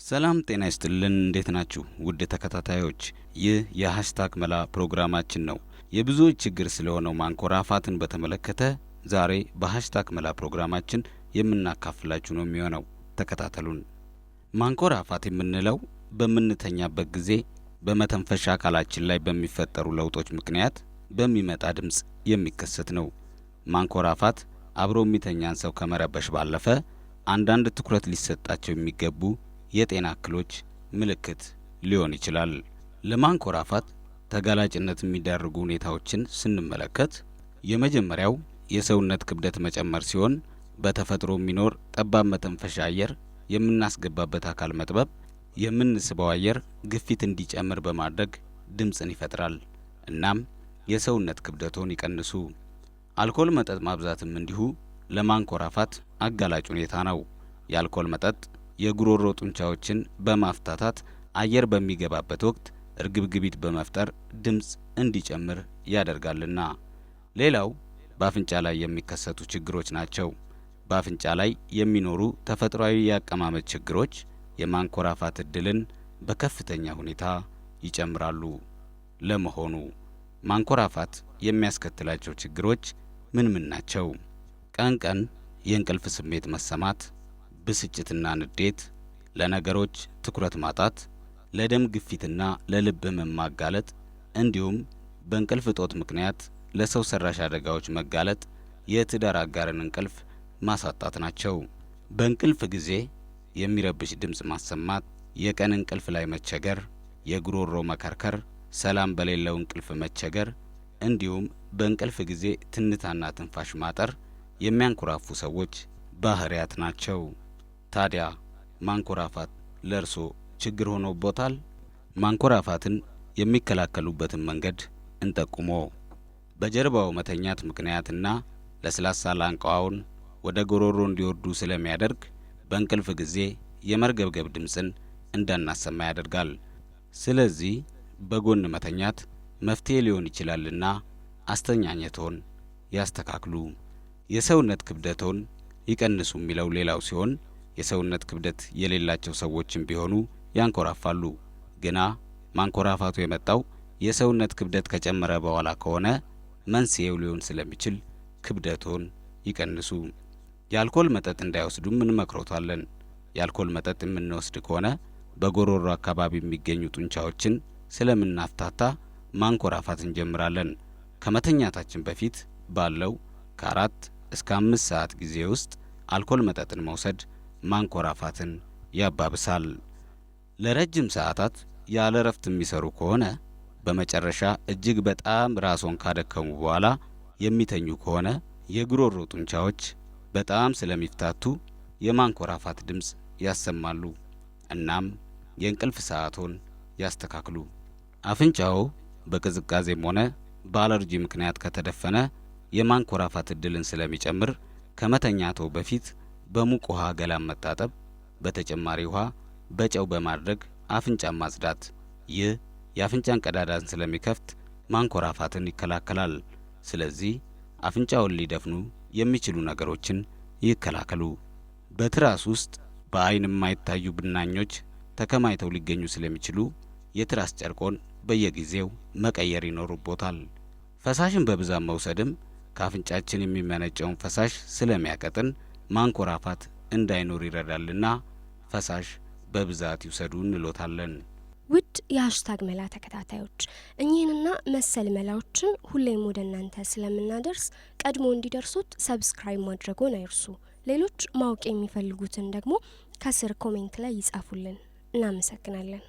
ሰላም ጤና ይስጥልን እንዴት ናችሁ ውድ ተከታታዮች ይህ የሃሽታግ መላ ፕሮግራማችን ነው የብዙዎች ችግር ስለሆነው ማንኮራፋትን በተመለከተ ዛሬ በሃሽታግ መላ ፕሮግራማችን የምናካፍላችሁ ነው የሚሆነው ተከታተሉን ማንኮራፋት የምንለው በመንተኛበት ጊዜ በመተንፈሻ አካላችን ላይ በሚፈጠሩ ለውጦች ምክንያት በሚመጣ ድምጽ የሚከሰት ነው ማንኮራፋት አብሮ የሚተኛን ሰው ከመረበሽ ባለፈ አንዳንድ ትኩረት ሊሰጣቸው የሚገቡ የጤና እክሎች ምልክት ሊሆን ይችላል ለማንኮራፋት ተጋላጭነት የሚዳርጉ ሁኔታዎችን ስንመለከት የመጀመሪያው የሰውነት ክብደት መጨመር ሲሆን በተፈጥሮ የሚኖር ጠባብ መተንፈሻ አየር የምናስገባበት አካል መጥበብ የምንስበው አየር ግፊት እንዲጨምር በማድረግ ድምጽን ይፈጥራል እናም የሰውነት ክብደቶን ይቀንሱ አልኮል መጠጥ ማብዛትም እንዲሁ ለማንኮራፋት አጋላጭ ሁኔታ ነው የአልኮል መጠጥ የጉሮሮ ጡንቻዎችን በማፍታታት አየር በሚገባበት ወቅት እርግብግቢት በመፍጠር ድምጽ እንዲጨምር ያደርጋልና ሌላው በአፍንጫ ላይ የሚከሰቱ ችግሮች ናቸው በአፍንጫ ላይ የሚኖሩ ተፈጥሯዊ ያቀማመጥ ችግሮች የማንኮራፋት እድልን በከፍተኛ ሁኔታ ይጨምራሉ ለመሆኑ ማንኮራፋት የሚያስከትላቸው ችግሮች ምን ናቸው ቀን ቀን የእንቅልፍ ስሜት መሰማት ብስጭትና ንዴት ለነገሮች ትኩረት ማጣት ለደም ግፊትና ለልብ ህመም ማጋለጥ እንዲሁም በእንቅልፍ እጦት ምክንያት ለሰው ሰራሽ አደጋዎች መጋለጥ የትዳር አጋርን እንቅልፍ ማሳጣት ናቸው በእንቅልፍ ጊዜ የሚረብሽ ድምጽ ማሰማት የቀን እንቅልፍ ላይ መቸገር የጉሮሮ መከርከር ሰላም በሌለው እንቅልፍ መቸገር እንዲሁም በእንቅልፍ ጊዜ ትንታና ትንፋሽ ማጠር የሚያንኮራፉ ሰዎች ባህሪያት ናቸው ታዲያ ማንኮራፋት ለርሶ ችግር ሆኖቦታል ማንኮራፋትን የሚከላከሉበትን መንገድ እንጠቁሞ በጀርባው መተኛት ምክንያትና ለስላሳ ላንቃውን ወደ ጎሮሮ እንዲወርዱ ስለሚያደርግ በእንቅልፍ ጊዜ የመርገብገብ ድምጽን እንዳናሰማ ያደርጋል ስለዚህ በጎን መተኛት መፍትሄ ሊሆን ይችላልና አስተኛኘቶን ያስተካክሉ የሰውነት ክብደቶን ይቀንሱ የሚለው ሌላው ሲሆን የሰውነት ክብደት የሌላቸው ሰዎችም ቢሆኑ ያንኮራፋሉ ግና ማንኮራፋቱ የመጣው የሰውነት ክብደት ከጨመረ በኋላ ከሆነ መንስኤው ሊሆን ስለሚችል ክብደቶን ይቀንሱ የአልኮል መጠጥ እንዳይወስዱም እንመክሮታለን የአልኮል መጠጥ የምንወስድ ከሆነ በጎሮሮ አካባቢ የሚገኙ ጡንቻዎችን ስለምናፍታታ ማንኮራፋት እንጀምራለን ከመተኛታችን በፊት ባለው ከ4 እስከ 5 ሰዓት ጊዜ ውስጥ አልኮል መጠጥን መውሰድ ማንኮራፋትን ያባብሳል ለረጅም ሰዓታት ያለ ረፍት የሚሰሩ ከሆነ በመጨረሻ እጅግ በጣም ራስዎን ካደከሙ በኋላ የሚተኙ ከሆነ የጉሮሮ ጡንቻዎች በጣም ስለሚፍታቱ የማንኮራፋት ድምጽ ያሰማሉ እናም የእንቅልፍ ሰዓቶን ያስተካክሉ አፍንጫው በቅዝቃዜም ሆነ በአለርጂ ምክንያት ከተደፈነ የማንኮራፋት እድልን ስለሚጨምር ከመተኛቶ በፊት በሙቅ ውሃ ገላን መታጠብ በተጨማሪ ውሃ በጨው በማድረግ አፍንጫን ማጽዳት ይህ የአፍንጫን ቀዳዳን ስለሚከፍት ማንኮራፋትን ይከላከላል ስለዚህ አፍንጫውን ሊደፍኑ የሚችሉ ነገሮችን ይከላከሉ በትራስ ውስጥ በአይን የማይታዩ ብናኞች ተከማይተው ሊገኙ ስለሚችሉ የትራስ ጨርቆን በየጊዜው መቀየር ይኖርቦታል ፈሳሽን በብዛት መውሰድም ከአፍንጫችን የሚመነጨውን ፈሳሽ ስለሚያቀጥን ማንኮራፋት እንዳይኖር ይረዳልና ፈሳሽ በብዛት ይውሰዱ እንሎታለን ውድ የሃሽታግ መላ ተከታታዮች እኚህንና መሰል መላዎችን ሁሌም ወደ እናንተ ስለምናደርስ ቀድሞ እንዲደርሱት ሰብስክራይብ ማድረግዎን አይርሱ ሌሎች ማወቅ የሚፈልጉትን ደግሞ ከስር ኮሜንት ላይ ይጻፉልን እናመሰግናለን